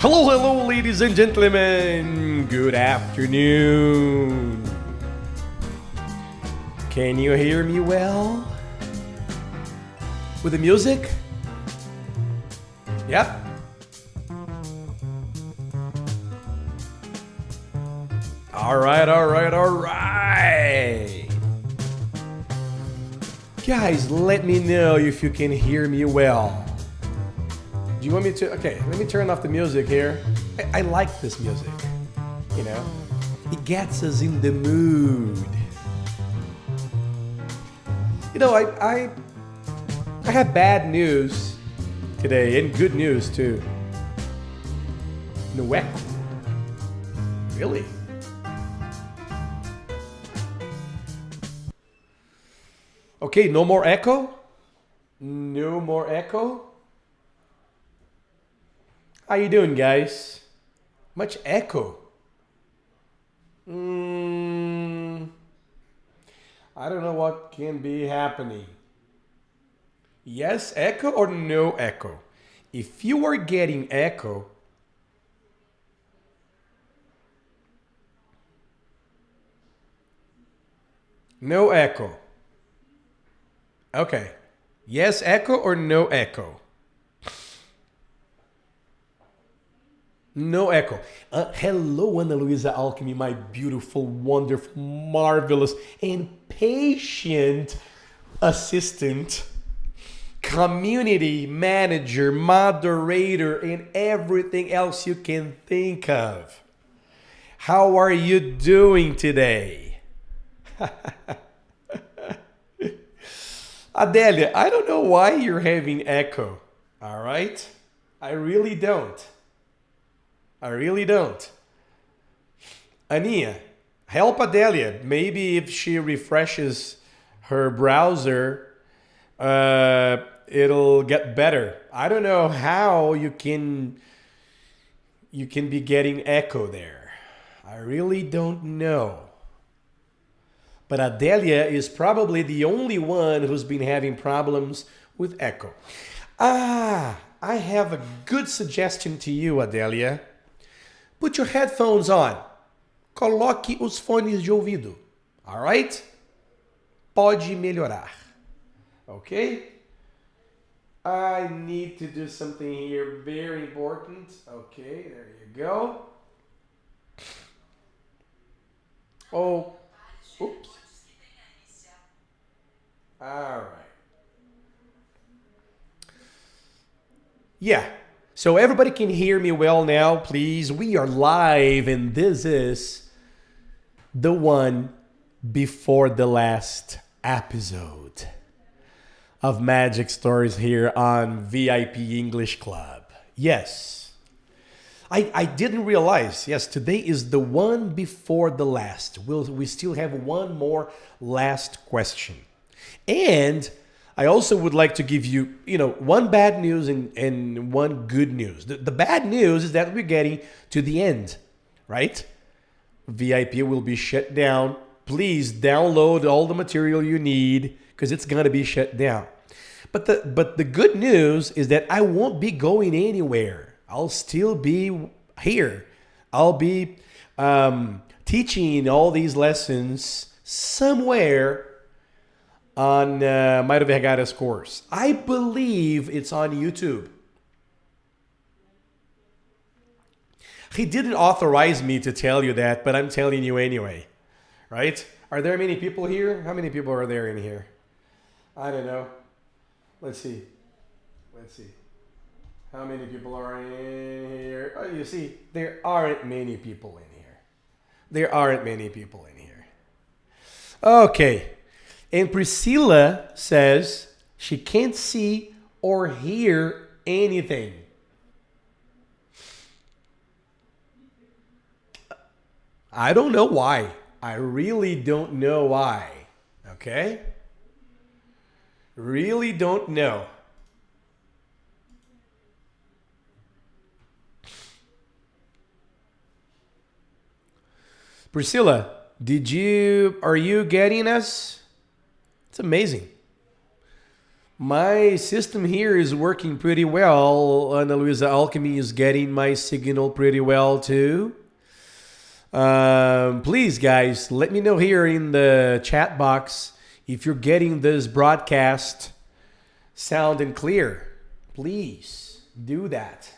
Hello, hello, ladies and gentlemen. Good afternoon. Can you hear me well? With the music? Yep. All right. Guys, let me know if you can hear me well. Do you want me to? Okay, let me turn off the music here. I like this music. You know, it gets us in the mood. You know, I have bad news today and good news too. No echo. Really? Okay, no more echo? No more echo? How you doing, guys? Much echo? I don't know what can be happening. Yes, echo or no echo? If you are getting echo, no echo. Okay. Yes, echo or no echo? No echo. Hello, Ana Luisa Alchemy, my beautiful, wonderful, marvelous, and patient assistant, community manager, moderator, and everything else you can think of. How are you doing today? Adélia, I don't know why you're having echo. All right? I really don't. Ania, help Adélia. Maybe if she refreshes her browser, it'll get better. I don't know how you can be getting echo there. I really don't know. But Adélia is probably the only one who's been having problems with echo. I have a good suggestion to you, Adélia. Put your headphones on. Coloque os fones de ouvido. All right? Pode melhorar. Okay? I need to do something here very important. Okay, there you go. Oh, oops. All right. Yeah. So everybody can hear me well now, please. We are live, and this is the one before the last episode of Magic Stories here on VIP English Club. Yes. I didn't realize, yes, today is the one before the last. We still have one more last question. And I also would like to give you, one bad news and one good news. The bad news is that we're getting to the end, right? VIP will be shut down. Please download all the material you need because it's going to be shut down. But the good news is that I won't be going anywhere. I'll still be here. I'll be teaching all these lessons somewhere on Mayra Vergara's course. I believe it's on YouTube. He didn't authorize me to tell you that, but I'm telling you anyway. Right? Are there many people here? How many people are there in here? I don't know. Let's see. How many people are in here? Oh, you see, there aren't many people in here. Okay. And Priscilla says she can't see or hear anything. I don't know why. I really don't know why. Okay? Really don't know. Priscilla, are you getting us? It's amazing. My system here is working pretty well. Ana Luisa Alchemy is getting my signal pretty well too. Please, guys, let me know here in the chat box if you're getting this broadcast sound and clear. Please do that.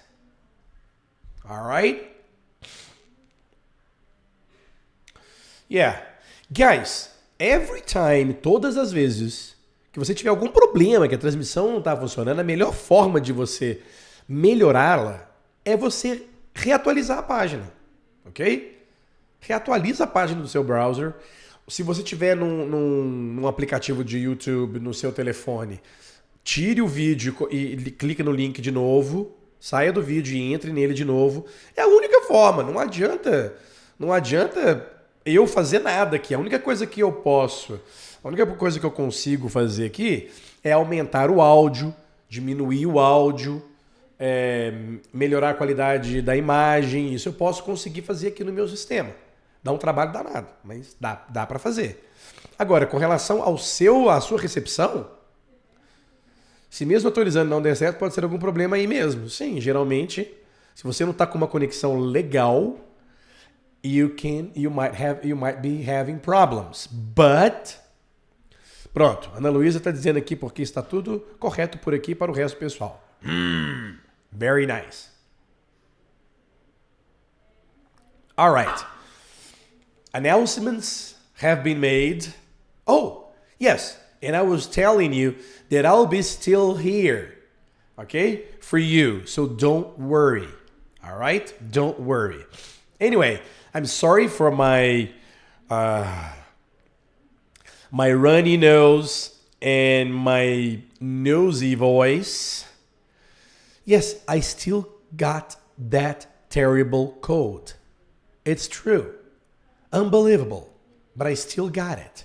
All right? Yeah. Guys, every time, todas as vezes que você tiver algum problema, que a transmissão não está funcionando, a melhor forma de você melhorá-la é você reatualizar a página, ok? Reatualiza a página do seu browser. Se você tiver num aplicativo de YouTube no seu telefone, tire o vídeo e clique no link de novo, saia do vídeo e entre nele de novo. É a única forma, não adianta eu fazer nada aqui. A única coisa que eu consigo fazer aqui é aumentar o áudio, diminuir o áudio, melhorar a qualidade da imagem. Isso eu posso conseguir fazer aqui no meu sistema. Dá um trabalho danado, mas dá para fazer. Agora, com relação à sua recepção, se mesmo atualizando não der certo, pode ser algum problema aí mesmo. Sim, geralmente, se você não está com uma conexão legal, you might be having problems. But pronto, Ana Luísa está dizendo aqui porque está tudo correto por aqui para o resto do pessoal. Very nice. All right. Announcements have been made. Oh, yes. And I was telling you that I'll be still here, okay, for you. So don't worry, all right? Don't worry. Anyway, I'm sorry for my runny nose and my nosy voice. Yes, I still got that terrible cold. It's true. Unbelievable. But I still got it.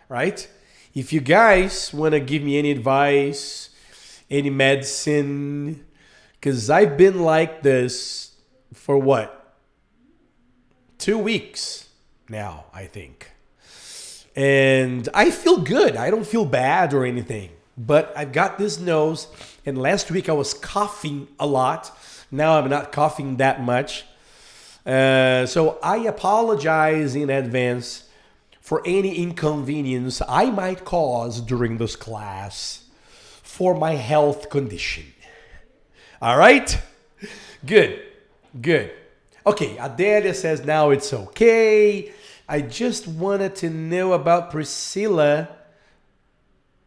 Right? If you guys want to give me any advice, any medicine, because I've been like this for what? 2 weeks now, I think. And I feel good. I don't feel bad or anything. But I've got this nose, and last week I was coughing a lot. Now I'm not coughing that much. So I apologize in advance for any inconvenience I might cause during this class for my health condition. All right? Good. Okay, Adelia says now it's okay. I just wanted to know about Priscilla.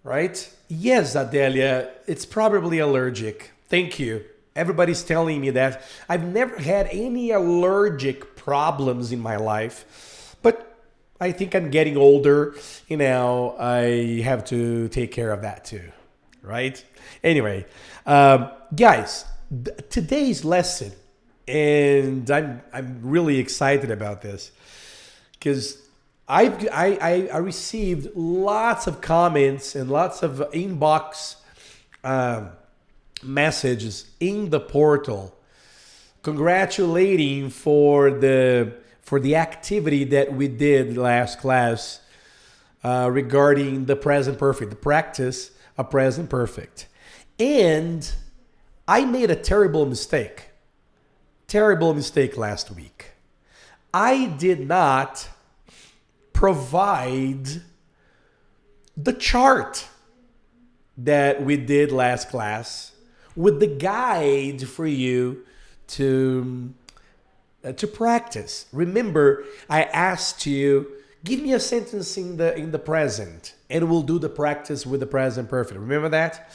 Right? Yes, Adelia, it's probably allergic. Thank you. Everybody's telling me that. I've never had any allergic problems in my life, but I think I'm getting older. You know, I have to take care of that too, right? Anyway, guys, today's lesson, and I'm really excited about this because I received lots of comments and lots of inbox messages in the portal congratulating for the activity that we did last class regarding the present perfect, the practice of present perfect. And I made a terrible mistake last week. I did not provide the chart that we did last class with the guide for you to practice. Remember, I asked you, give me a sentence in the present, and we'll do the practice with the present perfect. Remember that?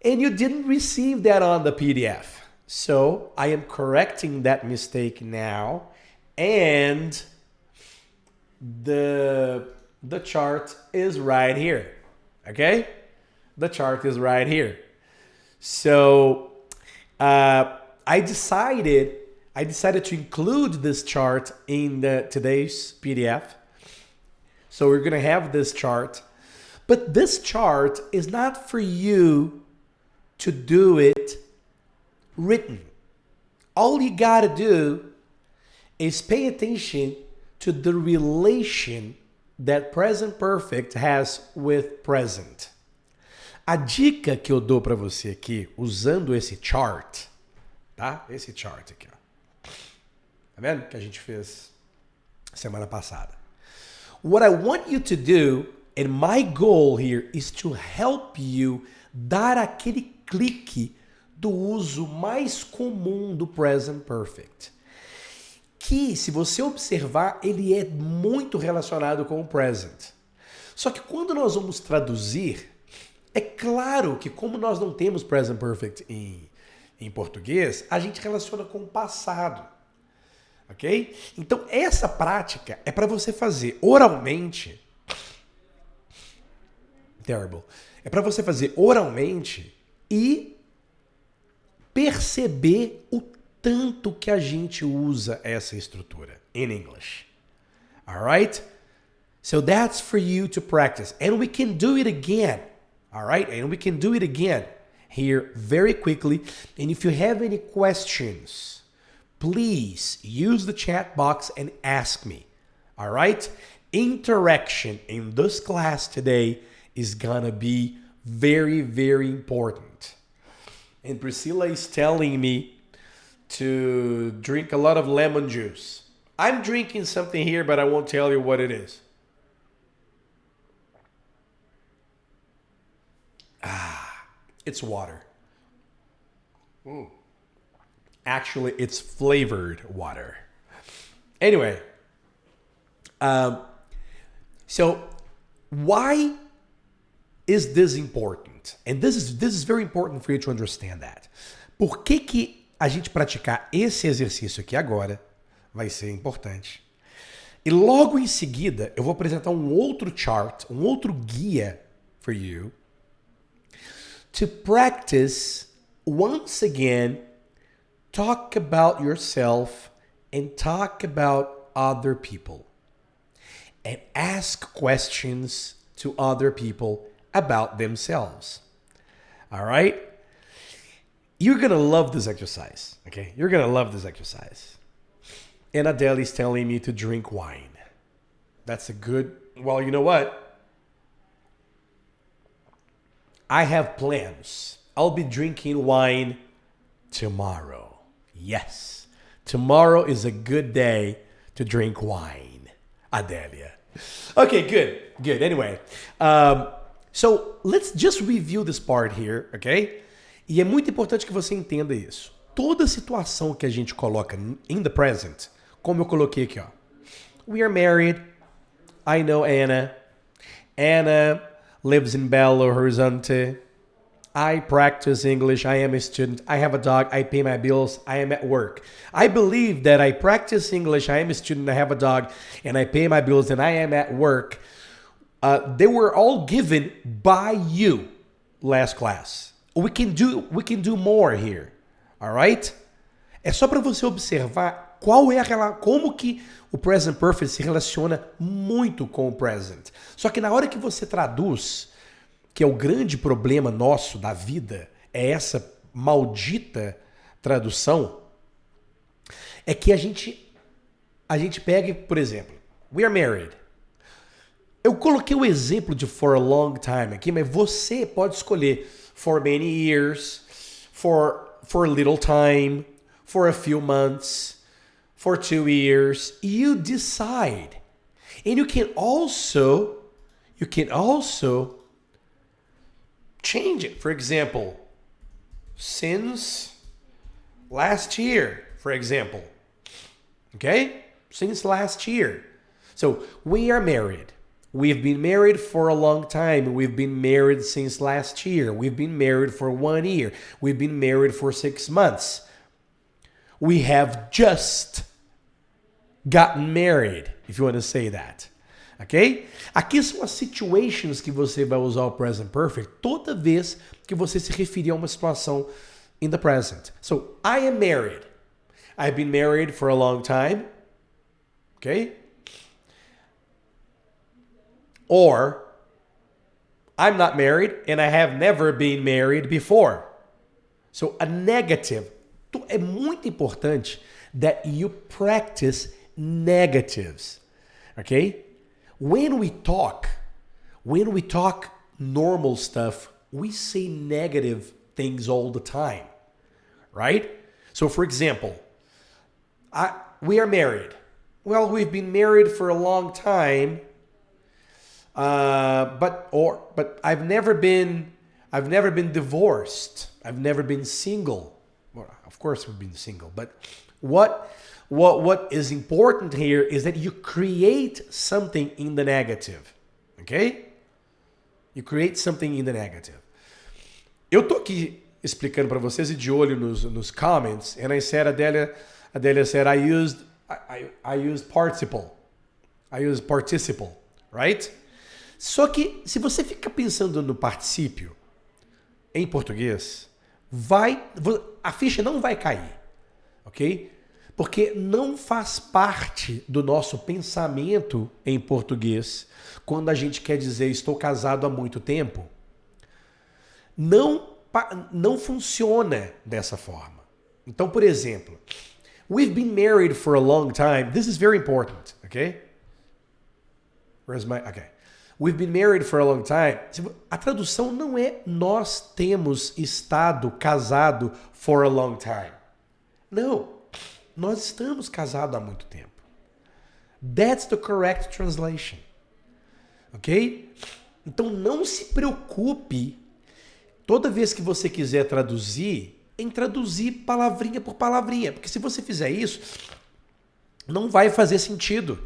And you didn't receive that on the PDF. So I am correcting that mistake now, and the chart is right here. Okay? The chart is right here. So I decided to include this chart in today's PDF. So we're going to have this chart. But this chart is not for you to do it written. All you got to do is pay attention to the relation that present perfect has with present. A dica que eu dou para você aqui, usando esse chart, tá? Esse chart aqui, ó. Tá vendo? Que a gente fez semana passada. What I want you to do, and my goal here, is to help you dar aquele clique do uso mais comum do present perfect. Que, se você observar, ele é muito relacionado com o present. Só que quando nós vamos traduzir, é claro que como nós não temos present perfect em português, a gente relaciona com o passado. Ok? Então, essa prática é para você fazer oralmente. Terrible. É para você fazer oralmente e perceber o tanto que a gente usa essa estrutura in English. Alright? So that's for you to practice. And we can do it again. Alright? And we can do it again here very quickly. And if you have any questions, please use the chat box and ask me. Alright? Interaction in this class today is gonna be very, very important. And Priscilla is telling me to drink a lot of lemon juice. I'm drinking something here, but I won't tell you what it is. It's water. Actually, it's flavored water. Anyway, so why is this important? And this is very important for you to understand that. Por que a gente praticar esse exercício aqui agora vai ser importante? E logo em seguida eu vou apresentar um outro chart, um outro guia for you to practice once again, talk about yourself and talk about other people. And ask questions to other people about themselves. All right? You're going to love this exercise, okay? You're going to love this exercise. And Adele is telling me to drink wine. That's a good... Well, you know what? I have plans. I'll be drinking wine tomorrow. Yes. Tomorrow is a good day to drink wine. Adélia. Okay, good. Anyway, so let's just review this part here, okay? E é muito importante que você entenda isso. Toda situação que a gente coloca in the present, como eu coloquei aqui, ó. We are married. I know Anna. Anna lives in Belo Horizonte. I practice English. I am a student. I have a dog. I pay my bills. I am at work. I believe that I practice English. I am a student. I have a dog. And I pay my bills. And I am at work. They were all given by you last class. We can do more here. Alright? É só para você observar como que o present perfect se relaciona muito com o present. Só que na hora que você traduz, que é o grande problema nosso da vida, é essa maldita tradução, é que a gente pega, por exemplo, we are married. Eu coloquei o exemplo de for a long time aqui, mas você pode escolher for many years, for a little time, for a few months, for 2 years. You decide. And you can also change it. For example, since last year, for example. Okay? Since last year. So, we are married. We've been married for a long time. We've been married since last year. We've been married for 1 year. We've been married for 6 months. We have just gotten married, if you want to say that. Ok? Aqui são as situations que você vai usar o present perfect toda vez que você se referir a uma situação in the present. So, I am married. I've been married for a long time. Okay? Or, I'm not married and I have never been married before. So, a negative. É muito importante that you practice negatives. Okay? When we talk normal stuff we say negative things all the time, right? So for example, we are married. Well, we've been married for a long time, but I've never been divorced. I've never been single. Well, of course, we've been single, but what is important here is that you create something in the negative, okay? You create something in the negative. Eu tô aqui explicando para vocês e de olho nos comments, and I said, Adélia said, I used participle. I used participle, right? Só que se você fica pensando no particípio em português, a ficha não vai cair, ok? Porque não faz parte do nosso pensamento em português quando a gente quer dizer estou casado há muito tempo. Não funciona dessa forma. Então, por exemplo, we've been married for a long time. This is very important, okay? Okay. We've been married for a long time. A tradução não é nós temos estado casado for a long time. Não. Nós estamos casados há muito tempo. That's the correct translation. Ok? Então não se preocupe toda vez que você quiser traduzir, em traduzir palavrinha por palavrinha. Porque se você fizer isso, não vai fazer sentido.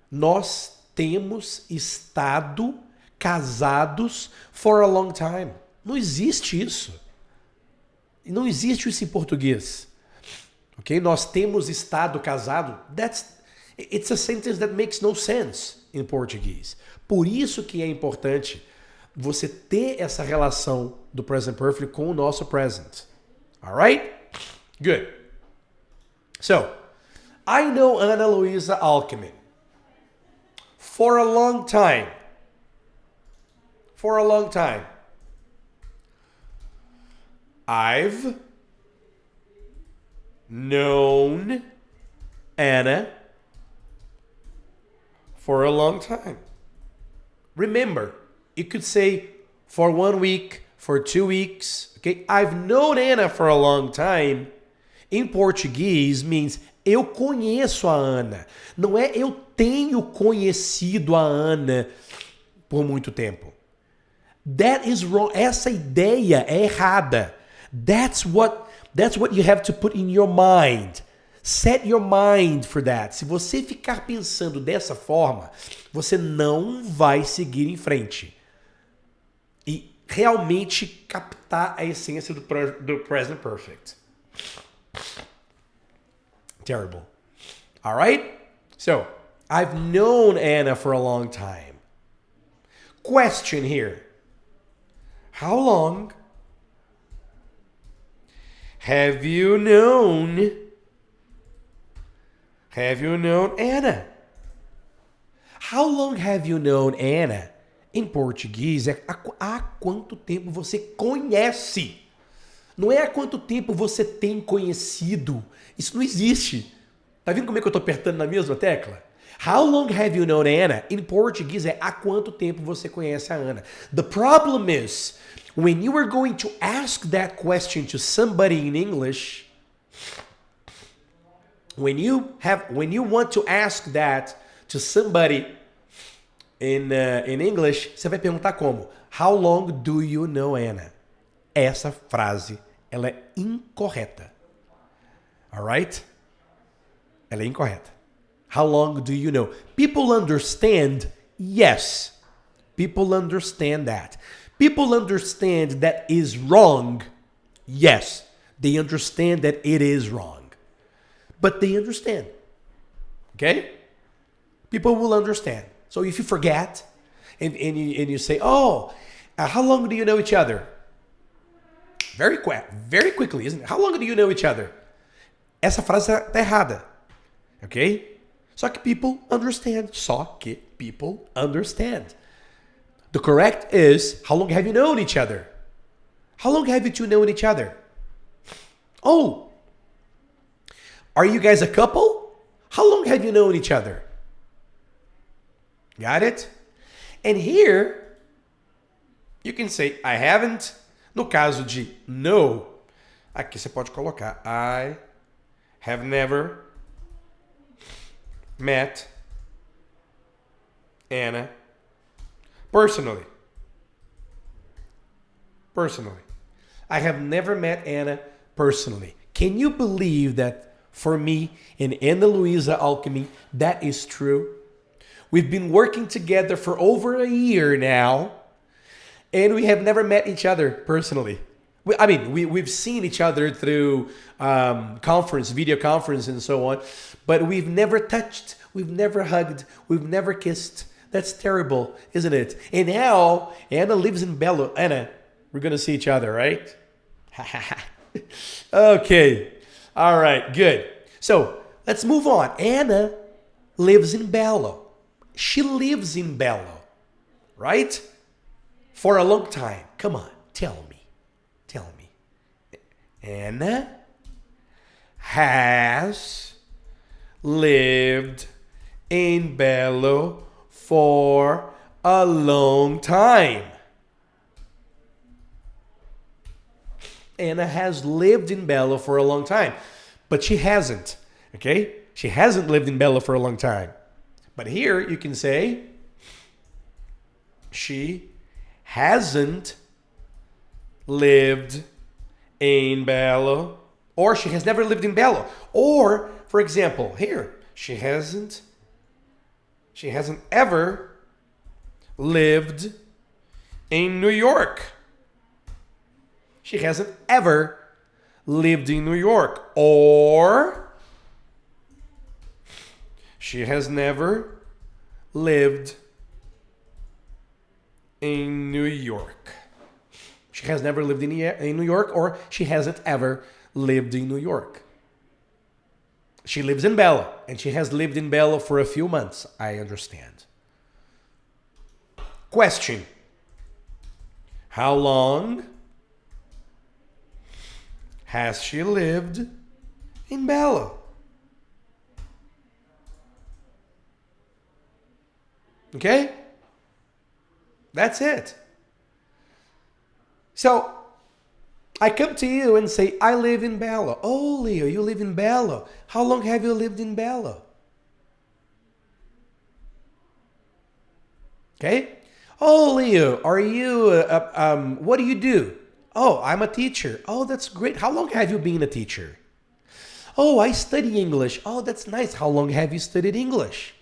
Nós temos estado casados for a long time. Não existe isso. Não existe isso em português. Ok? Nós temos estado casado. It's a sentence that makes no sense in português. Por isso que é importante você ter essa relação do present perfect com o nosso present. Alright? Good. So, I know Ana Luisa Alckmin for a long time. For a long time. I've known Anna for a long time. Remember, you could say for 1 week, for 2 weeks. Okay, I've known Anna for a long time. Em português means eu conheço a Ana. Não é eu tenho conhecido a Ana por muito tempo. That is wrong. Essa ideia é errada. That's what you have to put in your mind. Set your mind for that. Se você ficar pensando dessa forma, você não vai seguir em frente. E realmente captar a essência do present perfect. Terrible. All right? So, I've known Anna for a long time. Question here. How long have you known Anna? How long have you known Anna? Em português é há quanto tempo você conhece. Não é há quanto tempo você tem conhecido. Isso não existe. Tá vendo como é que eu tô apertando na mesma tecla? How long have you known Anna? Em português é há quanto tempo você conhece a Ana. The problem is, when you are going to ask that question to somebody in English, when you want to ask that to somebody in English, você vai perguntar como? How long do you know Anna? Essa frase, ela é incorreta. Alright? Ela é incorreta. How long do you know? People understand, yes. People understand that. People understand that is wrong, yes. They understand that it is wrong. But they understand. Okay? People will understand. So if you forget and you say, oh, how long do you know each other? Very quickly, isn't it? How long do you know each other? Essa frase está errada. Ok? Só que people understand. The correct is, how long have you known each other? How long have you two known each other? Oh, are you guys a couple? How long have you known each other? Got it? And here, You can say I haven't. No caso de no, aqui você pode colocar I have never met Anna personally. Personally. I have never met Anna personally. Can you believe that for me and Ana Luisa Alchemy, that is true? We've been working together for over a year now, and we have never met each other personally. We've seen each other through video conference, and so on, but we've never touched, we've never hugged, we've never kissed. That's terrible, isn't it? And now, Anna lives in Belo. Anna, we're going to see each other, right? Okay. All right, good. So, let's move on. Anna lives in Belo. She lives in Belo, right? For a long time. Come on, tell me. Tell me. Anna has lived in Belo for a long time. Anna has lived in Belo for a long time, but she hasn't, okay? She hasn't lived in Belo for a long time. But here you can say she hasn't lived in Belo, or she has never lived in Belo. Or, for example, here, she hasn't ever lived in New York. She hasn't ever lived in New York. Or she has never lived in New York. She has never lived in New York, or she hasn't ever lived in New York. She lives in Belo, and she has lived in Belo for a few months. I understand. Question. How long has she lived in Belo? Okay? That's it. So, I come to you and say, I live in Belo. Oh, Leo, you live in Belo. How long have you lived in Belo? Okay? Oh, Leo, are you, what do you do? Oh, I'm a teacher. Oh, that's great. How long have you been a teacher? Oh, I study English. Oh, that's nice. How long have you studied English?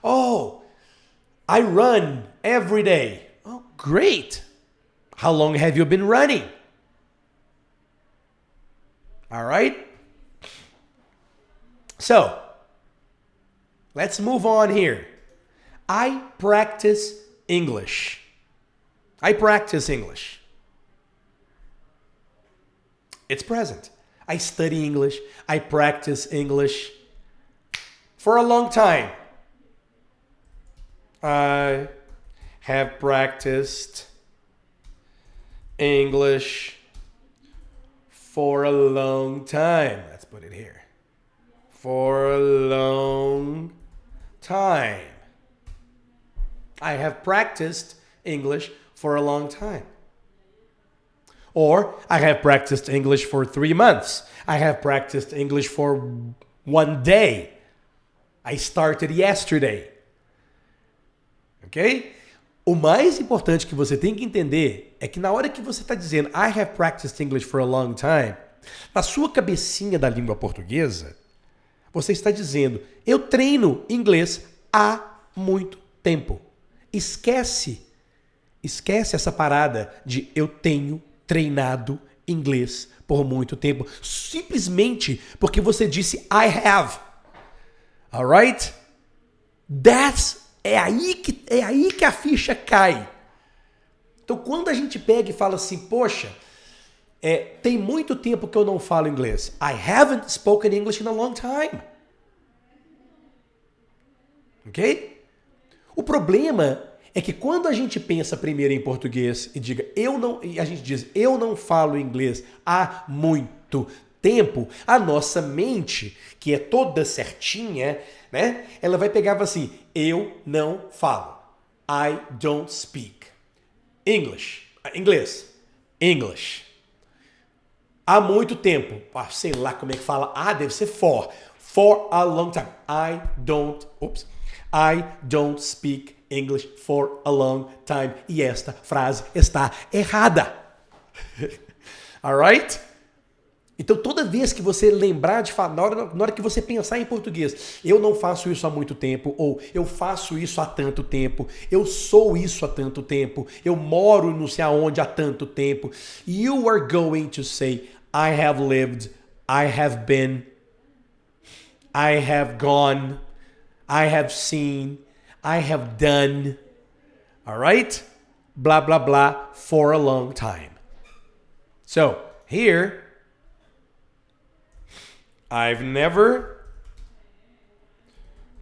Oh, I run every day. Oh, great. How long have you been running? All right. So, let's move on here. I practice English. I practice English. It's present. I study English. I practice English for a long time. I have practiced English for a long time. Let's put it here. For a long time. I have practiced English for a long time. Or I have practiced English for 3 months. I have practiced English for 1 day. I started yesterday. Ok? O mais importante que você tem que entender é que na hora que você está dizendo I have practiced English for a long time, na sua cabecinha da língua portuguesa, você está dizendo eu treino inglês há muito tempo. Esquece essa parada de eu tenho treinado inglês por muito tempo, simplesmente porque você disse I have. Alright? É aí que a ficha cai. Então, quando a gente pega e fala assim, poxa, tem muito tempo que eu não falo inglês. I haven't spoken English in a long time. Ok? O problema é que quando a gente pensa primeiro em português e a gente diz eu não falo inglês há muito tempo, a nossa mente, que é toda certinha, né? Ela vai pegar assim, eu não falo. I don't speak English. Inglês. English. Há muito tempo. Sei lá como é que fala. Deve ser for. For a long time. I don't speak English for a long time. E esta frase está errada. Alright? Então, toda vez que você lembrar de falar, na hora que você pensar em português, eu não faço isso há muito tempo, ou eu faço isso há tanto tempo, eu sou isso há tanto tempo, eu moro não sei aonde há tanto tempo, you are going to say, I have lived, I have been, I have gone, I have seen, I have done, alright? Blah, blah, blah, for a long time. So, here, I've never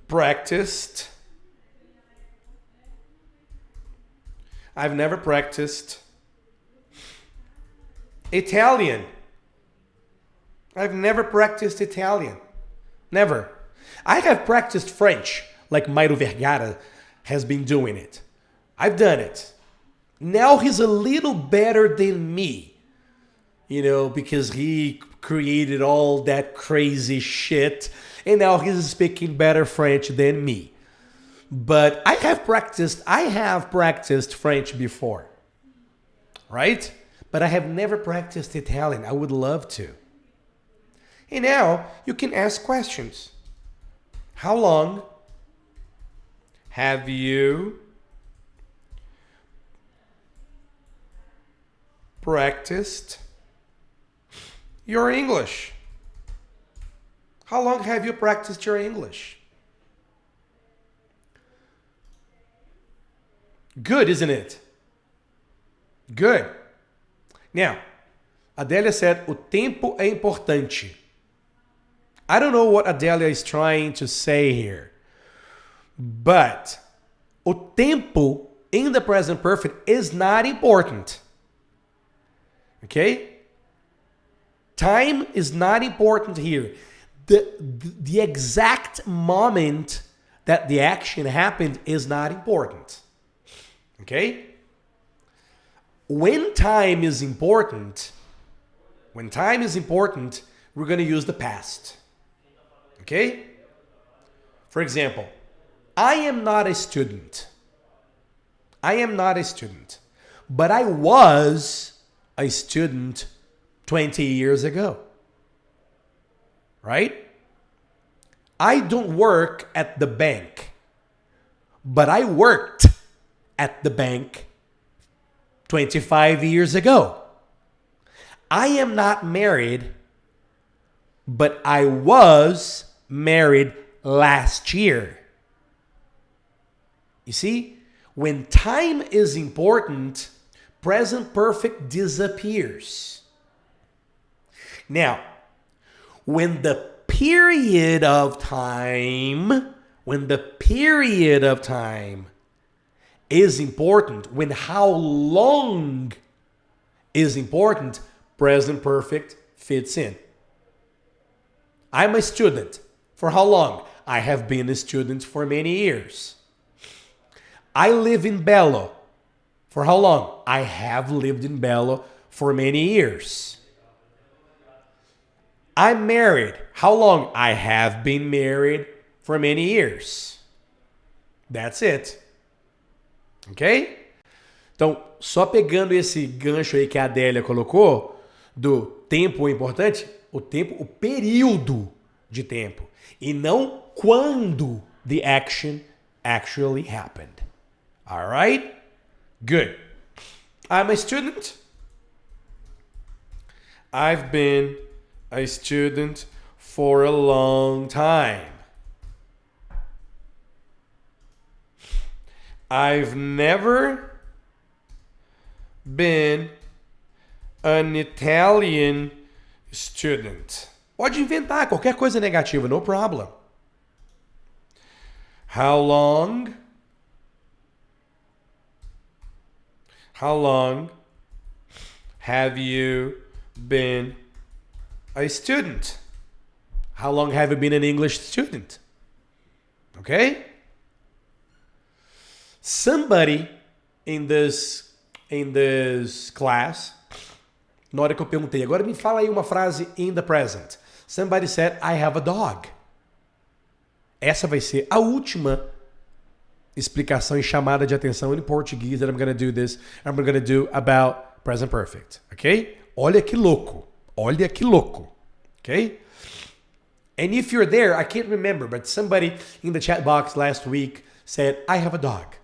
practiced Italian. I've never practiced Italian. Never. I have practiced French, like Mairo Vergara has been doing it. I've done it. Now he's a little better than me, because he created all that crazy shit, and now he's speaking better French than me. But I have practiced French before, right? But I have never practiced Italian. I would love to. And now you can ask questions. How long have you practiced your English? How long have you practiced your English? Good, isn't it? Good. Now, Adélia said, o tempo é importante. I don't know what Adélia is trying to say here. But o tempo in the present perfect is not important. Okay? Time is not important here. The exact moment that the action happened is not important. Okay? When time is important, we're going to use the past. Okay? For example, I am not a student. But I was a student 20 years ago. Right? I don't work at the bank, but I worked at the bank 25 years ago. I am not married, but I was married last year. You see, when time is important, present perfect disappears. Now, when the period of time is important, when how long is important, present perfect fits in. I'm a student. For how long? I have been a student for many years. I live in Belo. For how long? I have lived in Belo for many years. I'm married. How long? I have been married for many years. That's it. Ok? Então, só pegando esse gancho aí que a Adélia colocou, do tempo importante, o período de tempo, e não quando the action actually happened. Alright? Good. I'm a student. I've been a student for a long time. I've never been an Italian student. Pode inventar qualquer coisa negativa, no problem. How long have you been a student? How long have you been an English student? Okay? Somebody in this class, na hora que eu perguntei, agora me fala aí uma frase in the present. Somebody said, I have a dog. Essa vai ser a última explicação e chamada de atenção em português that I'm going to do this. I'm going to do about present perfect. Ok? Olha que louco. Olha que louco. Ok? And if you're there, I can't remember, but somebody in the chat box last week said, I have a dog.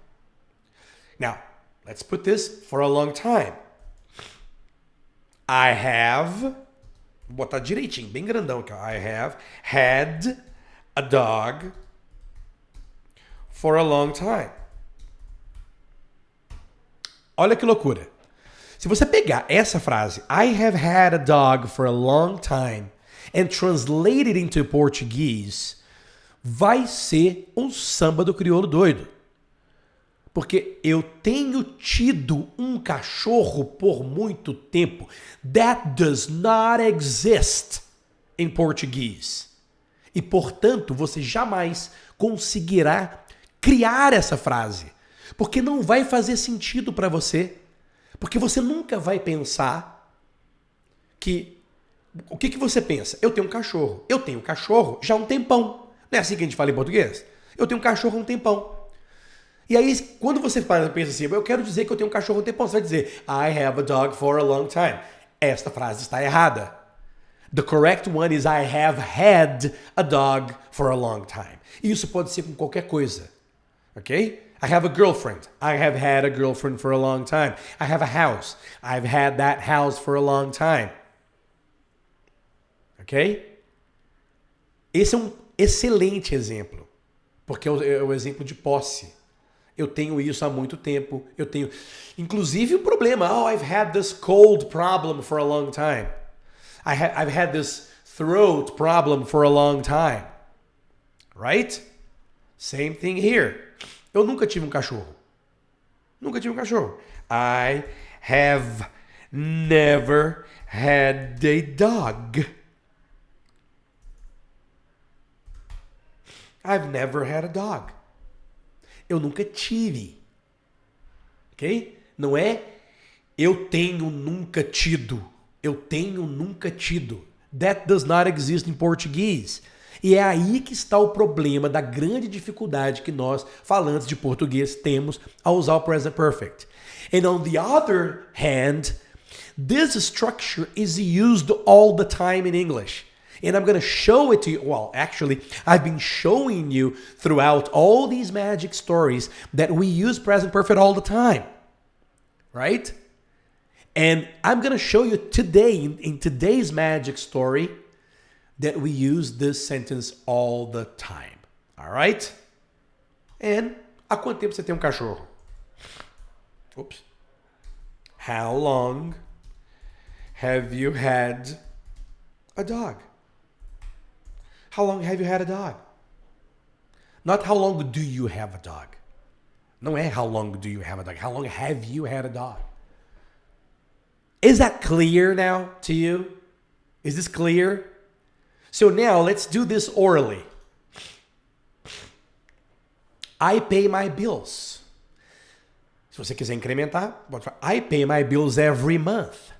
Now, let's put this for a long time. I have, vou botar direitinho, bem grandão aqui. I have had a dog for a long time. Olha que loucura. Se você pegar essa frase, I have had a dog for a long time, and translate it into português, vai ser um samba do crioulo doido. Porque eu tenho tido um cachorro por muito tempo. That does not exist em português. E, portanto, você jamais conseguirá criar essa frase. Porque não vai fazer sentido para você. Porque você nunca vai pensar que... O que você pensa? Eu tenho um cachorro. Eu tenho um cachorro já há um tempão. Não é assim que a gente fala em português? Eu tenho um cachorro há um tempão. E aí, quando você pensa assim, eu quero dizer que eu tenho um cachorro há um tempão, você vai dizer, I have a dog for a long time. Esta frase está errada. The correct one is I have had a dog for a long time. E isso pode ser com qualquer coisa. Ok? I have a girlfriend. I have had a girlfriend for a long time. I have a house. I've had that house for a long time. Ok? Esse é um excelente exemplo. Porque é o exemplo de posse. Eu tenho isso há muito tempo. Eu tenho, inclusive, um problema. Oh, I've had this cold problem for a long time. I've had this throat problem for a long time. Right? Same thing here. Eu nunca tive um cachorro. Nunca tive um cachorro. I have never had a dog. I've never had a dog. Eu nunca tive. Ok? Não é eu tenho nunca tido. Eu tenho nunca tido. That does not exist em português. E é aí que está o problema da grande dificuldade que nós, falantes de português, temos ao usar o present perfect. And on the other hand, this structure is used all the time in English. And I'm going to show it to you. Well, actually, I've been showing you throughout all these magic stories that we use present perfect all the time. Right? And I'm going to show you today, in today's magic story, that we use this sentence all the time. All right? And há quanto tempo você tem um cachorro? Oops. How long have you had a dog? How long have you had a dog? Not how long do you have a dog. Não é how long do you have a dog. How long have you had a dog? Is that clear now to you? Is this clear? So now let's do this orally. I pay my bills. Se você quiser incrementar, pode falar, I pay my bills every month.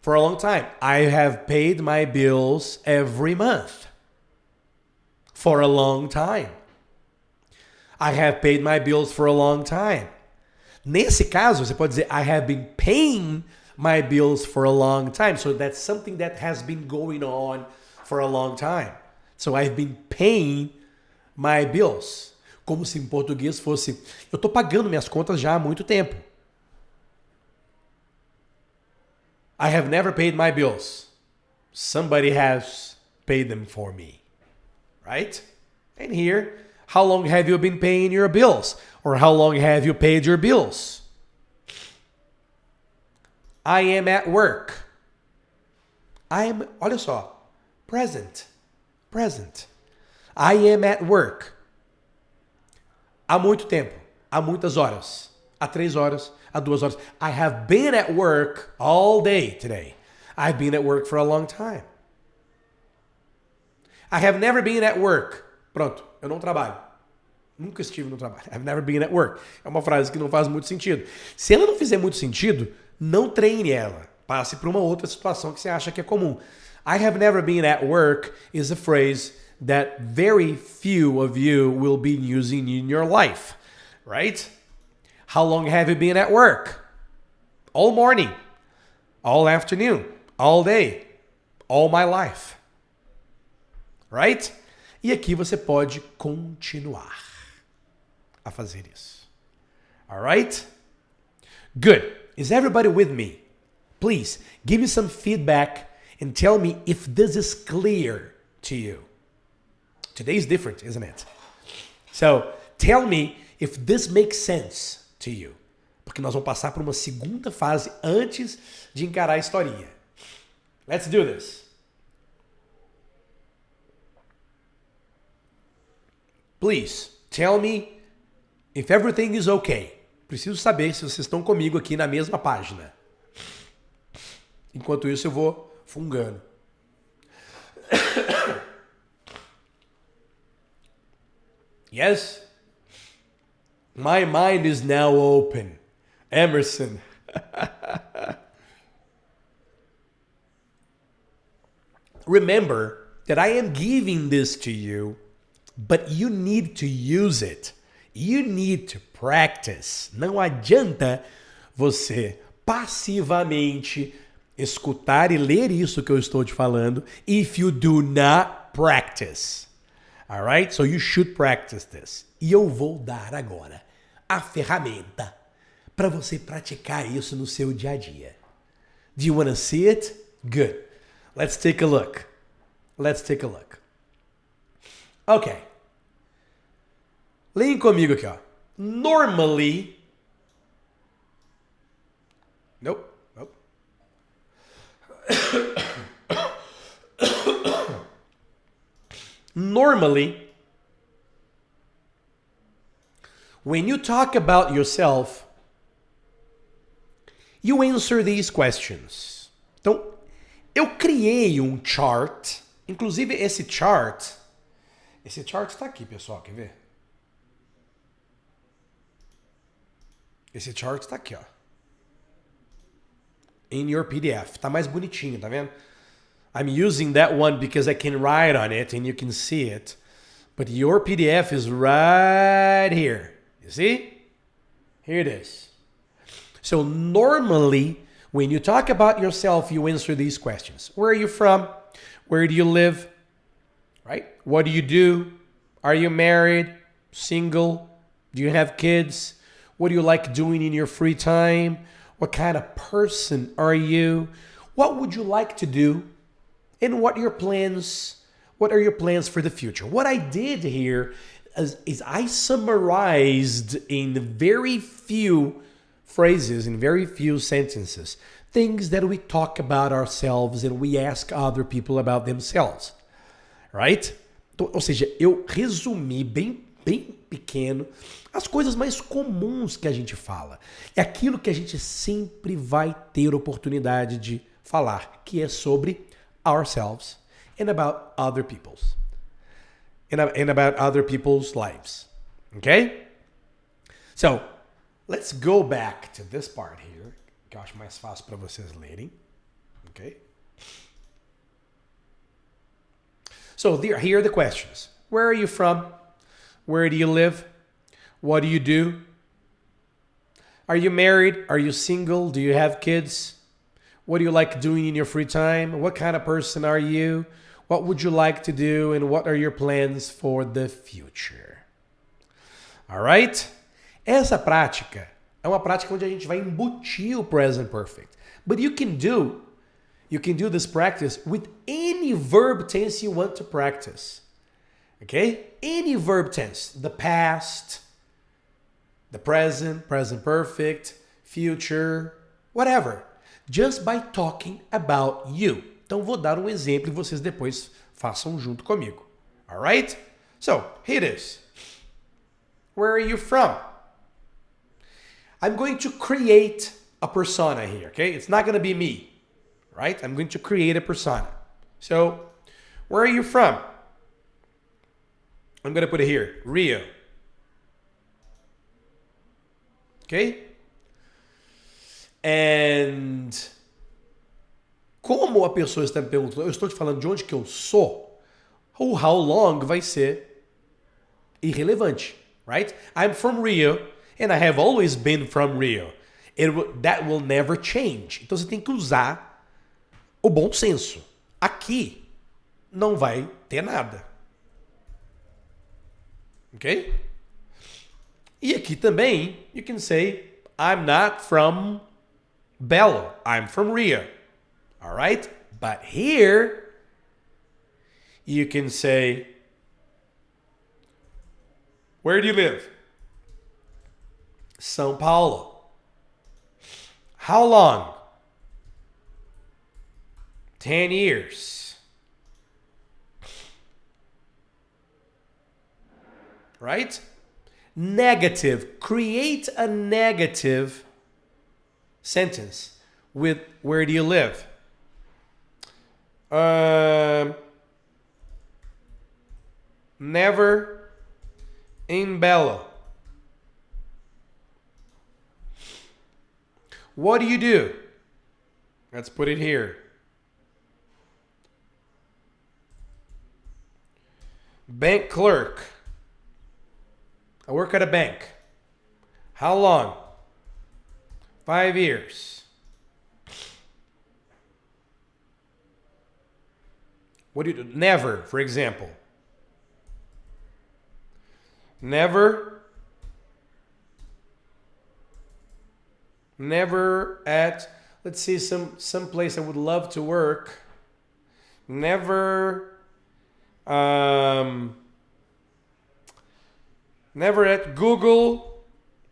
For a long time, I have paid my bills every month. For a long time. I have paid my bills for a long time. Nesse caso, você pode dizer I have been paying my bills for a long time. So that's something that has been going on for a long time. So I've been paying my bills. Como se em português fosse, eu estou pagando minhas contas já há muito tempo. I have never paid my bills. Somebody has paid them for me. Right? And here, how long have you been paying your bills? Or how long have you paid your bills? I am at work. Olha só, present. I am at work. Há muito tempo, há muitas horas, há 3 horas, há 2 horas. I have been at work all day today. I've been at work for a long time. I have never been at work. Pronto, eu não trabalho. Nunca estive no trabalho. I've never been at work. É uma frase que não faz muito sentido. Se ela não fizer muito sentido, não treine ela. Passe para uma outra situação que você acha que é comum. I have never been at work is a phrase that very few of you will be using in your life, right? How long have you been at work? All morning, all afternoon, all day, all my life, right? E aqui você pode continuar a fazer isso. All right? Good. Is everybody with me? Please give me some feedback and tell me if this is clear to you. Today is different, isn't it? So, tell me if this makes sense to you. Porque nós vamos passar por uma segunda fase antes de encarar a historinha. Let's do this. Please, tell me if everything is okay. Preciso saber se vocês estão comigo aqui na mesma página. Enquanto isso, eu vou fungando. Yes? My mind is now open. Emerson. Remember that I am giving this to you, but you need to use it. You need to practice. Não adianta você passivamente escutar e ler isso que eu estou te falando if you do not practice. Alright? So you should practice this. E eu vou dar agora a ferramenta para você praticar isso no seu dia a dia. Do you want to see it? Good. Let's take a look. Let's take a look. Okay. Leem comigo aqui, ó. Normally. Nope. Nope. Normally, when you talk about yourself, you answer these questions. Então, eu criei um chart. Inclusive, esse chart está aqui, pessoal. Quer ver? Esse chart está aqui, ó. In your PDF. Tá mais bonitinho, tá vendo? I'm using that one because I can write on it and you can see it. But your PDF is right here. You see? Here it is. So normally, when you talk about yourself, you answer these questions. Where are you from? Where do you live? Right? What do you do? Are you married? Single? Do you have kids? What do you like doing in your free time? What kind of person are you? What would you like to do? And what are your plans? What are your plans for the future? What I did here is I summarized in very few phrases, in very few sentences, things that we talk about ourselves and we ask other people about themselves. Right? Então, ou seja, eu resumi bem pequeno as coisas mais comuns que a gente fala. É aquilo que a gente sempre vai ter oportunidade de falar, que é sobre ourselves and about other people's. And about other people's lives. Okay? So, let's go back to this part here, que eu acho mais fácil para vocês lerem. Okay? So, here are the questions. Where are you from? Where do you live? What do you do? Are you married? Are you single? Do you have kids? What do you like doing in your free time? What kind of person are you? What would you like to do? And what are your plans for the future? Alright? Essa prática é uma prática onde a gente vai embutir o present perfect. But you can do this practice with any verb tense you want to practice. Okay? Any verb tense. The past, the present, present perfect, future, whatever. Just by talking about you. Então vou dar um exemplo e vocês depois façam junto comigo. Alright? So, here it is. Where are you from? I'm going to create a persona here, okay? It's not going to be me, right? I'm going to create a persona. So, where are you from? I'm going to put it here, Rio. Ok? And como a pessoa está me perguntando, eu estou te falando de onde que eu sou, o how long vai ser irrelevante, right? I'm from Rio and I have always been from Rio. That will never change. Então você tem que usar o bom senso. Aqui não vai ter nada. Ok? E aqui também, you can say, I'm not from Belo. I'm from Rio. All right? But here, you can say, where do you live? São Paulo. How long? 10 years. Right? Negative. Create a negative sentence with where do you live? Never in Belo. What do you do? Let's put it here. Bank clerk. I work at a bank. How long? 5 years. What do you do? Never, for example. Never at, let's see, some place I would love to work. Never at Google,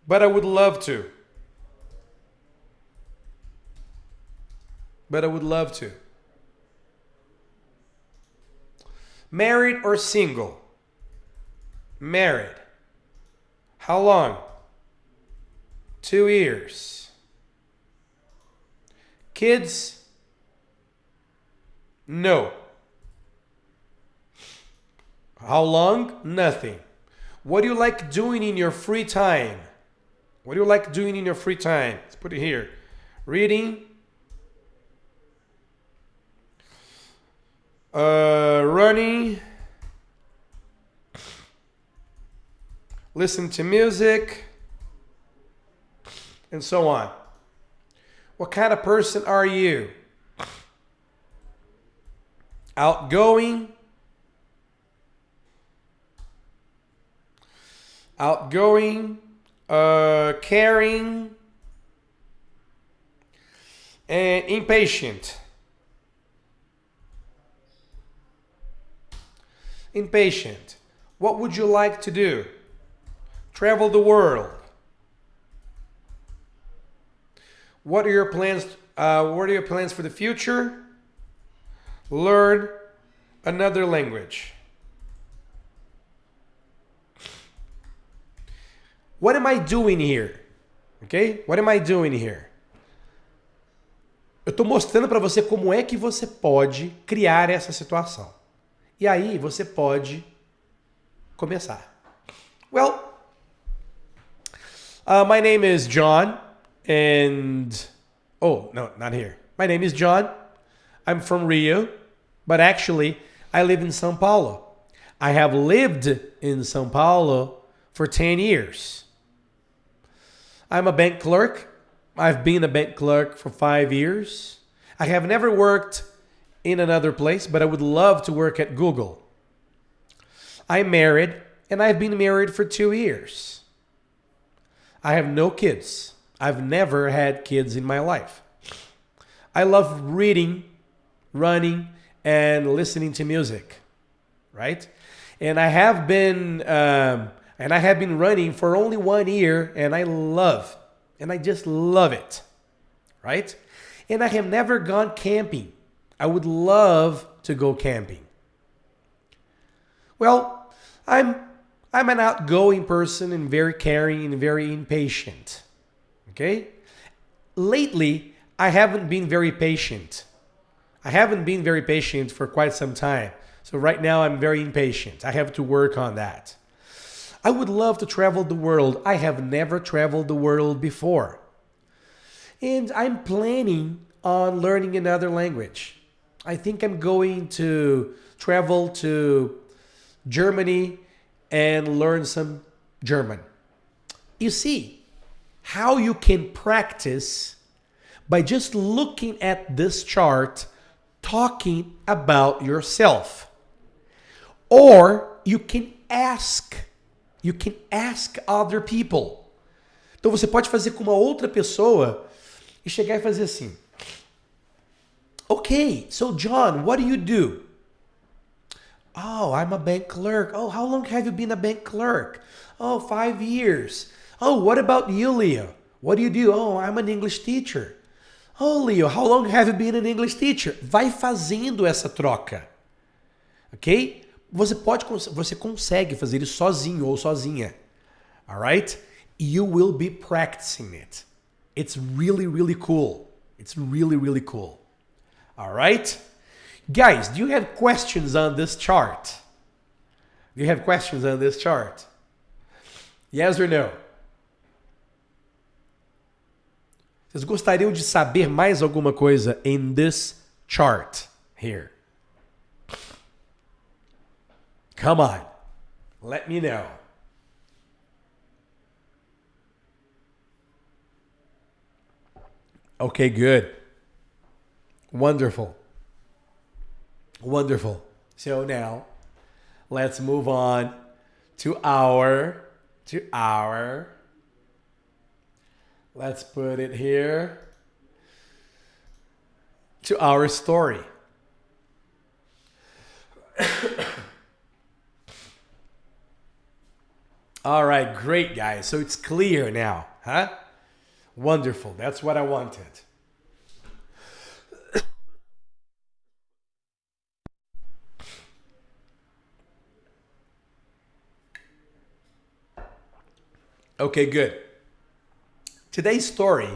but I would love to. Married or single? Married. How long? 2 years. Kids? No. How long? Nothing. What do you like doing in your free time? Let's put it here. Reading. Running. Listen to music. And so on. What kind of person are you? Outgoing. Caring, and impatient. What would you like to do? Travel the world. What are your plans? What are your plans for the future? Learn another language. What am I doing here? Ok? What am I doing here? Eu estou mostrando para você como é que você pode criar essa situação. E aí você pode começar. Well, my name is John and... Oh, no, not here. My name is John. I'm from Rio, but actually I live in São Paulo. I have lived in São Paulo for 10 years. I'm a bank clerk. I've been a bank clerk for 5 years. I have never worked in another place, but I would love to work at Google. I'm married, and I've been married for 2 years. I have no kids. I've never had kids in my life. I love reading, running, and listening to music, right? And I have been running for only 1 year, and I just love it, right? And I have never gone camping. I would love to go camping. Well, I'm an outgoing person and very caring and very impatient. Okay? Lately, I haven't been very patient. I haven't been very patient for quite some time. So right now I'm very impatient. I have to work on that. I would love to travel the world. I have never traveled the world before. And I'm planning on learning another language. I think I'm going to travel to Germany and learn some German. You see how you can practice by just looking at this chart, talking about yourself. Or you can ask other people. Então você pode fazer com uma outra pessoa e chegar e fazer assim. Okay, so John, what do you do? Oh, I'm a bank clerk. Oh, how long have you been a bank clerk? Oh, 5 years. Oh, what about you, Leo? What do you do? Oh, I'm an English teacher. Oh, Leo, how long have you been an English teacher? Vai fazendo essa troca. Ok? Você consegue fazer isso sozinho ou sozinha. Alright? You will be practicing it. It's really, really cool. It's really, really cool. Alright? Guys, do you have questions on this chart? Do you have questions on this chart? Yes or no? Vocês gostariam de saber mais alguma coisa in this chart here? Come on. Let me know. Okay, good. Wonderful. Wonderful. So now, let's move on to our, let's put it here, to our story. All right, great, guys. So it's clear now, huh? Wonderful. That's what I wanted. Okay, good. Today's story,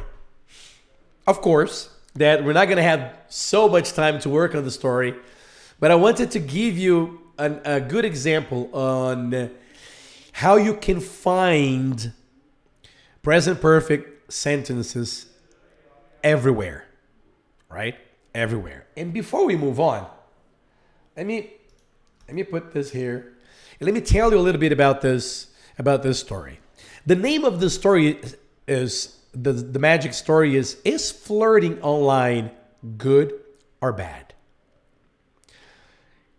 of course, that we're not going to have so much time to work on the story, but I wanted to give you a good example on how you can find present perfect sentences everywhere, right? Everywhere. And before we move on, let me put this here. And let me tell you a little bit about this story. The name of the story is the magic story is flirting online good or bad?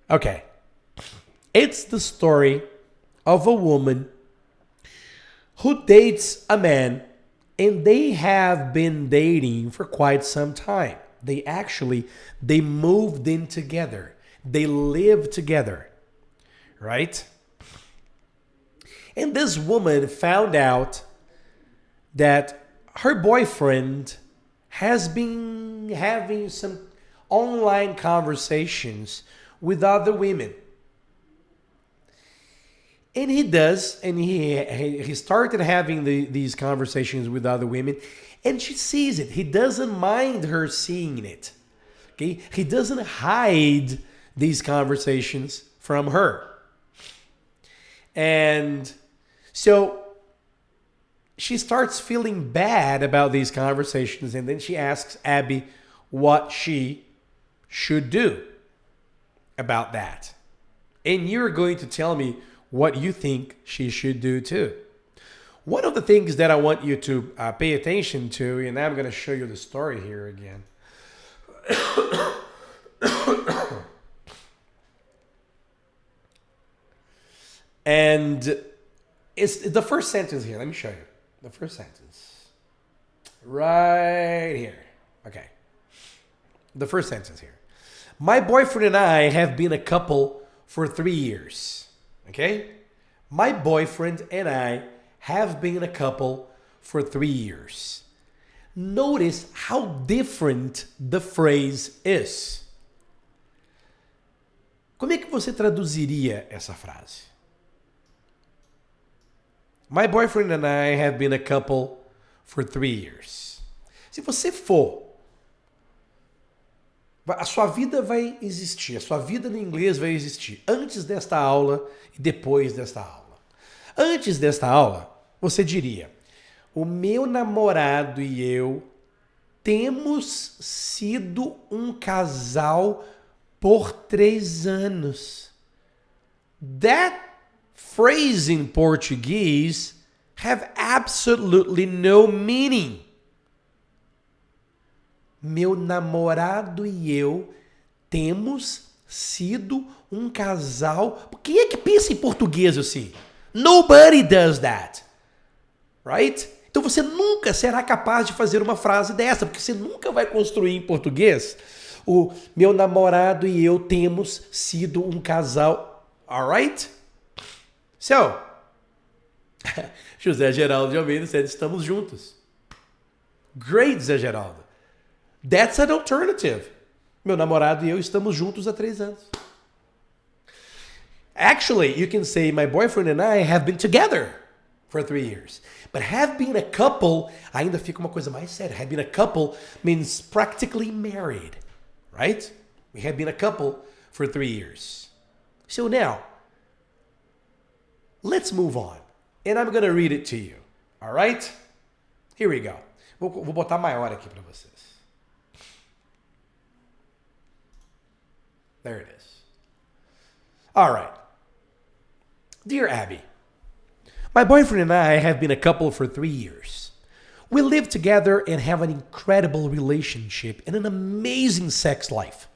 Okay. It's the story of a woman who dates a man, and they have been dating for quite some time. They moved in together. They live together, right? And this woman found out that her boyfriend has been having some online conversations with other women. And he started having these conversations with other women, and she sees it. He doesn't mind her seeing it. Okay? He doesn't hide these conversations from her. And so she starts feeling bad about these conversations, and then she asks Abby what she should do about that. And you're going to tell me what you think she should do too. One of the things that I want you to pay attention to, and I'm going to show you the story here again. And it's the first sentence here. Let me show you. The first sentence. Right here. Okay. The first sentence here. My boyfriend and I have been a couple for 3 years. Okay? My boyfriend and I have been a couple for 3 years. Notice how different the phrase is. Como é que você traduziria essa frase? My boyfriend and I have been a couple for 3 years. Se você for, a sua vida vai existir, a sua vida no inglês vai existir antes desta aula e depois desta aula. Antes desta aula, você diria: o meu namorado e eu temos sido um casal por 3 anos. That phrase in Portuguese have absolutely no meaning. Meu namorado e eu temos sido um casal. Quem é que pensa em português assim? Nobody does that. Right? Então você nunca será capaz de fazer uma frase dessa, porque você nunca vai construir em português o meu namorado e eu temos sido um casal. Alright? So, José Geraldo de Almeida said, estamos juntos. Great, Zé Geraldo. That's an alternative. Meu namorado e eu estamos juntos há 3 anos. Actually, you can say my boyfriend and I have been together for 3 years. But have been a couple, ainda fica uma coisa mais séria. Have been a couple means practically married, right? We have been a couple for 3 years. So now, let's move on. And I'm going to read it to you. All right? Here we go. Vou botar maior aqui para vocês. There it is. All right. Dear Abby, my boyfriend and I have been a couple for 3 years. We live together and have an incredible relationship and an amazing sex life.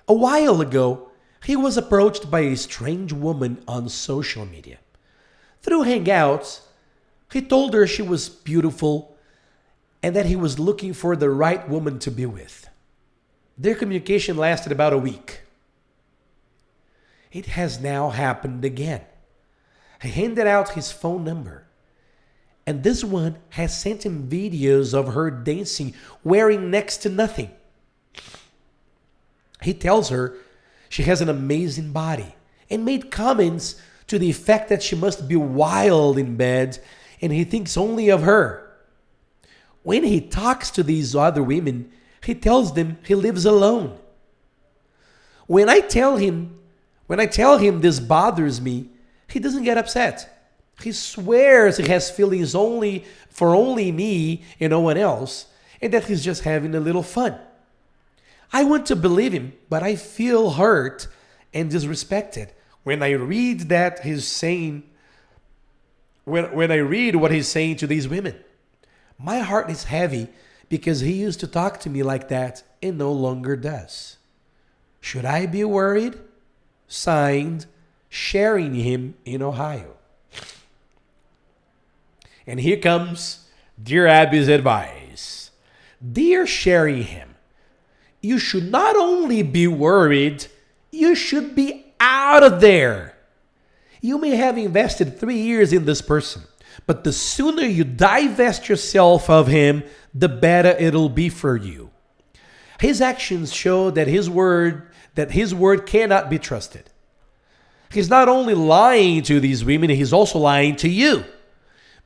A while ago, he was approached by a strange woman on social media. Through Hangouts, he told her she was beautiful and that he was looking for the right woman to be with. Their communication lasted about a week. It has now happened again. He handed out his phone number, and this one has sent him videos of her dancing wearing next to nothing. He tells her she has an amazing body and made comments to the effect that she must be wild in bed and he thinks only of her. When he talks to these other women, he tells them he lives alone. When I tell him this bothers me, he doesn't get upset. He swears he has feelings only for me and no one else, and that he's just having a little fun. I want to believe him, but I feel hurt and disrespected when I read that he's saying, when I read what he's saying to these women. My heart is heavy because he used to talk to me like that and no longer does. Should I be worried? Signed, Sharing Him in Ohio. And here comes Dear Abby's advice. Dear Sharing Him, you should not only be worried, you should be out of there. You may have invested 3 years in this person, but the sooner you divest yourself of him, the better it'll be for you. His actions show that his word cannot be trusted. He's not only lying to these women, he's also lying to you.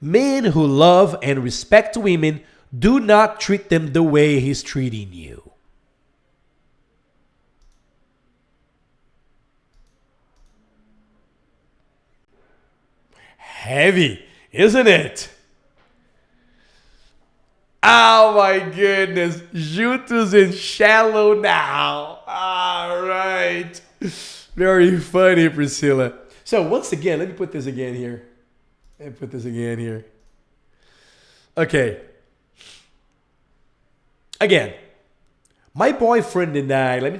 Men who love and respect women do not treat them the way he's treating you. Heavy, isn't it? Oh my goodness. Juntos and shallow now. All right. Very funny, Priscilla. So once again, let me put this again here. Okay. Again, my boyfriend and I, let me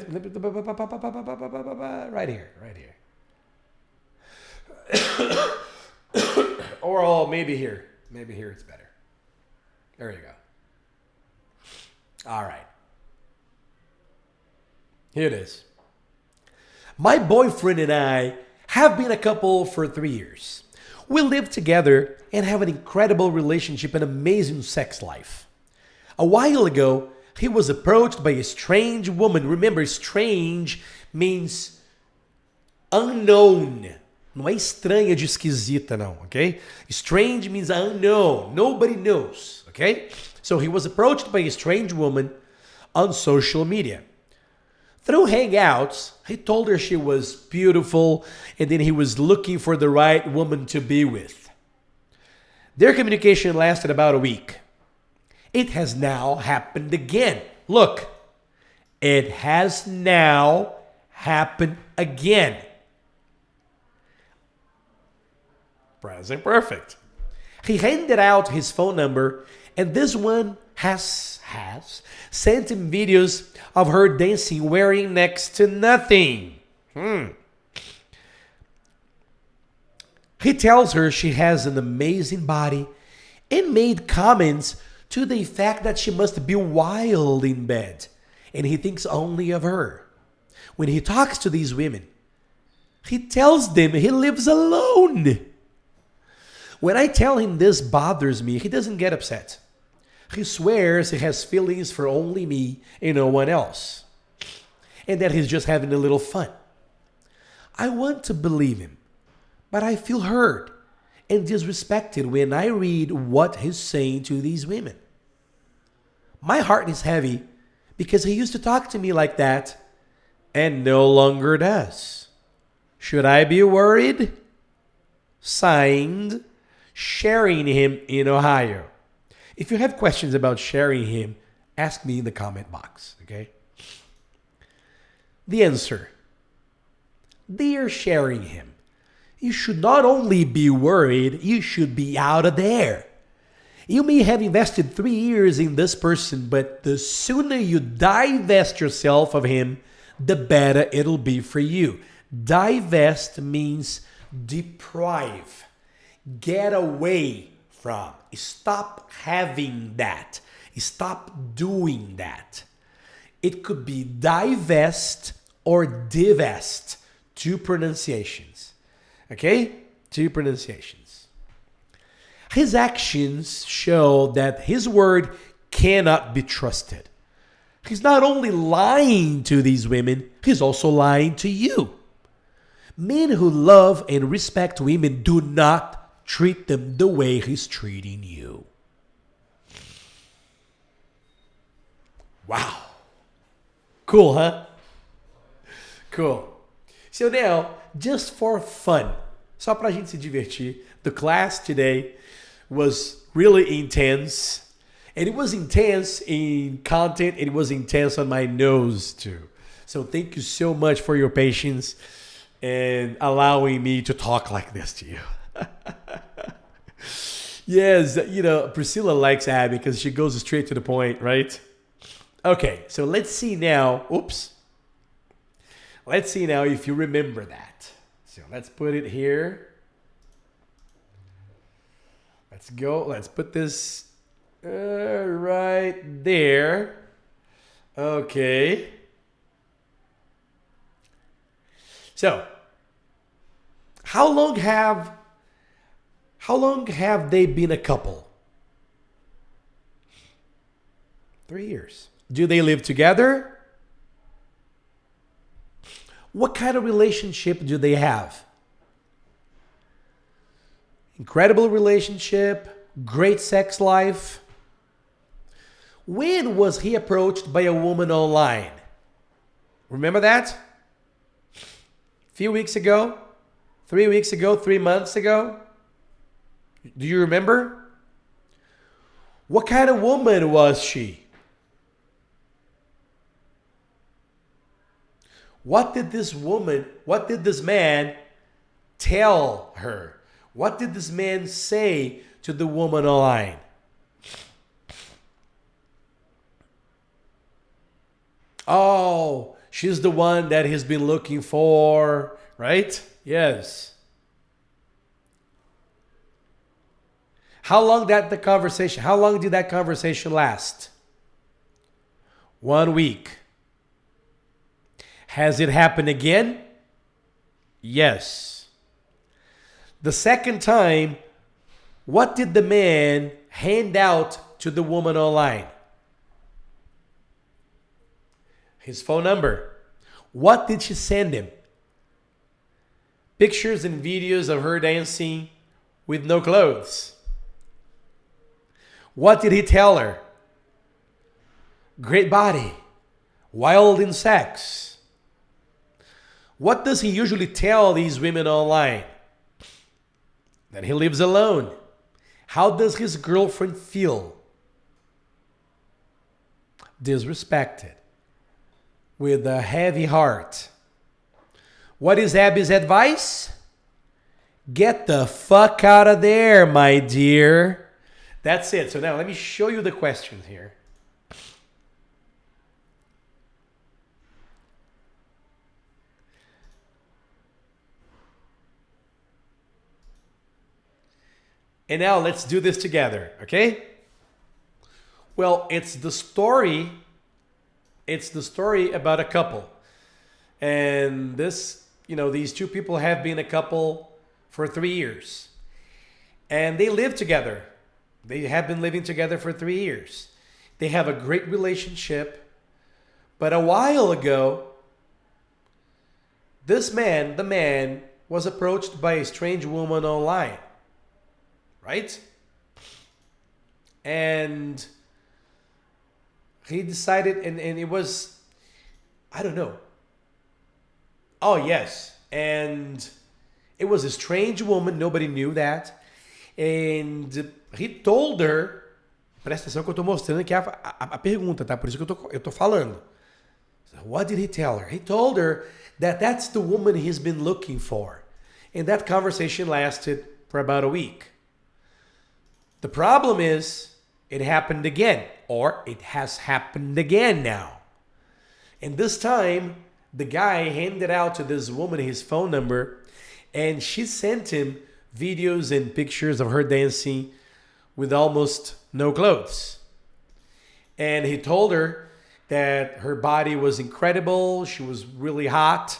right here. Or maybe here. Maybe here it's better. There you go. All right. Here it is. My boyfriend and I have been a couple for 3 years. We live together and have an incredible relationship and amazing sex life. A while ago, he was approached by a strange woman. Remember, strange means unknown. Não é estranha de esquisita, não, okay? Strange means unknown. Nobody knows, okay? So he was approached by a strange woman on social media. Through Hangouts, he told her she was beautiful and then he was looking for the right woman to be with. Their communication lasted about a week. It has now happened again. Look, it has now happened again. Present perfect. He handed out his phone number, and this one has sent him videos of her dancing wearing next to nothing. He tells her she has an amazing body and made comments to the fact that she must be wild in bed, and he thinks only of her. When he talks to these women, he tells them he lives alone. When I tell him this bothers me, he doesn't get upset. He swears he has feelings for only me and no one else, and that he's just having a little fun. I want to believe him, but I feel hurt and disrespected when I read what he's saying to these women. My heart is heavy because he used to talk to me like that and no longer does. Should I be worried? Signed, Sharing Him in Ohio. If you have questions about sharing him, ask me in the comment box, okay? The answer. Dear Sharing Him, you should not only be worried, you should be out of there. You may have invested 3 years in this person, but the sooner you divest yourself of him, the better it'll be for you. Divest means deprive, get away from. Stop having that. Stop doing that. It could be divest or divest. 2 pronunciations. Okay? 2 pronunciations. His actions show that his word cannot be trusted. He's not only lying to these women, he's also lying to you. Men who love and respect women do not treat them the way he's treating you. Wow. Cool, huh? Cool. So now, just for fun, só pra gente se divertir, the class today was really intense. And it was intense in content. It was intense on my nose too. So thank you so much for your patience and allowing me to talk like this to you. Yes, Priscilla likes Abby because she goes straight to the point, right? Okay, so let's see now. Oops. Let's see now if you remember that. So let's put it here. Let's go. Let's put this right there. Okay. So, how long have they been a couple? 3 years. Do they live together? What kind of relationship do they have? Incredible relationship, great sex life. When was he approached by a woman online? Remember that? A few weeks ago? 3 weeks ago? 3 months ago? Do you remember? What kind of woman was she? What did this man tell her? What did this man say to the woman online? Oh, she's the one that he's been looking for, right? Yes. How long did that conversation last? 1 week. Has it happened again? Yes. The second time, what did the man hand out to the woman online? His phone number. What did she send him? Pictures and videos of her dancing with no clothes. What did he tell her? Great body, wild in sex. What does he usually tell these women online? That he lives alone. How does his girlfriend feel? Disrespected. With a heavy heart. What is Abby's advice? Get the fuck out of there, my dear. That's it. So now let me show you the questions here. And now let's do this together, okay? Well, it's the story about a couple. And these two people have been a couple for 3 years. And they live together. They have been living together for 3 years. They have a great relationship. But a while ago, the man was approached by a strange woman online. Right? And he decided, and it was, I don't know. Oh, yes. And it was a strange woman. Nobody knew that. And he told her, presta atenção que eu tô mostrando aqui a pergunta, tá? Por isso que eu tô falando. So what did he tell her? He told her that that's the woman he's been looking for. And that conversation lasted for about a week. The problem is, it happened again, or it has happened again now. And this time, the guy handed out to this woman his phone number, and she sent him videos and pictures of her dancing with almost no clothes. And he told her that her body was incredible, she was really hot,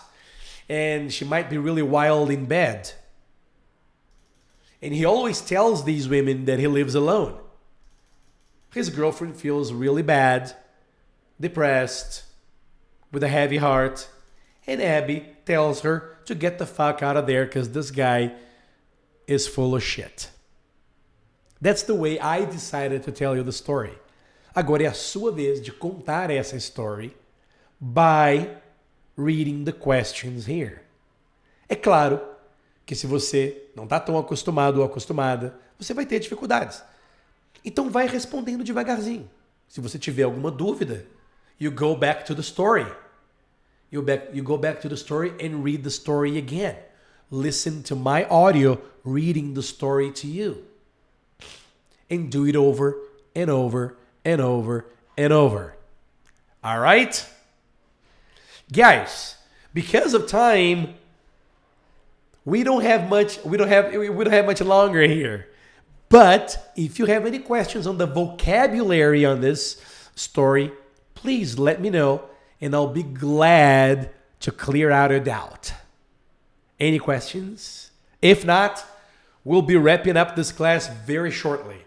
and she might be really wild in bed. And he always tells these women that he lives alone. His girlfriend feels really bad, depressed, with a heavy heart. And Abby tells her to get the fuck out of there because this guy is full of shit. That's the way I decided to tell you the story. Agora é a sua vez de contar essa story by reading the questions here. É claro que se você não está tão acostumado ou acostumada, você vai ter dificuldades. Então vai respondendo devagarzinho. Se você tiver alguma dúvida, you go back to the story. You go back to the story and read the story again. Listen to my audio reading the story to you. And do it over and over and over and over. All right? Guys, because of time, we don't have much longer here. But if you have any questions on the vocabulary on this story, please let me know and I'll be glad to clear out a doubt. Any questions? If not, we'll be wrapping up this class very shortly.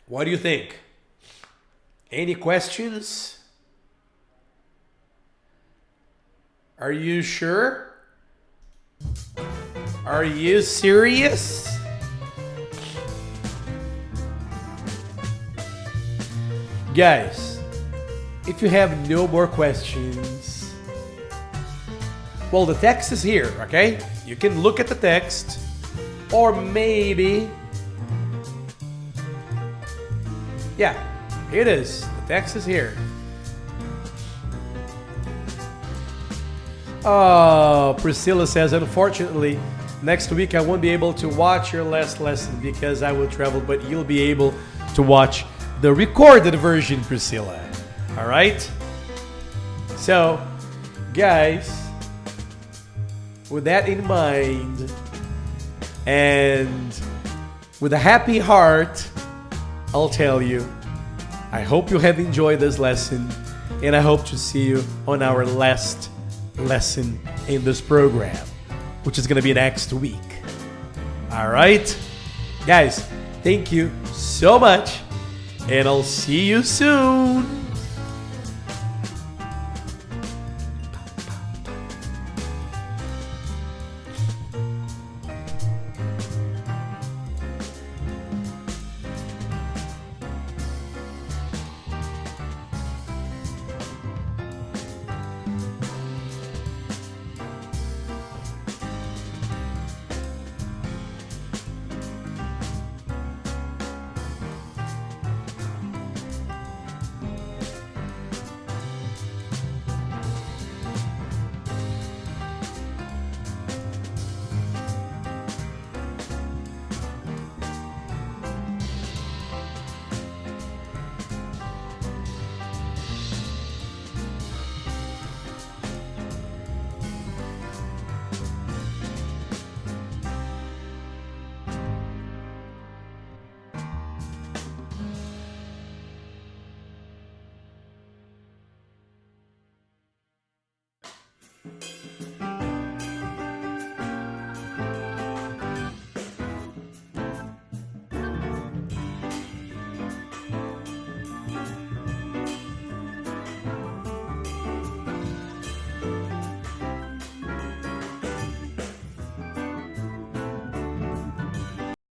What do you think? Any questions? Are you sure? Are you serious? Guys, if you have no more questions, well, the text is here, okay? You can look at the text, or maybe, yeah, here it is. The text is here. Oh, Priscilla says, unfortunately, next week I won't be able to watch your last lesson because I will travel, but you'll be able to watch the recorded version, Priscilla. All right? So, guys, with that in mind, and with a happy heart, I'll tell you, I hope you have enjoyed this lesson, and I hope to see you on our last lesson in this program, which is going to be next week. All right? Guys, thank you so much, and I'll see you soon.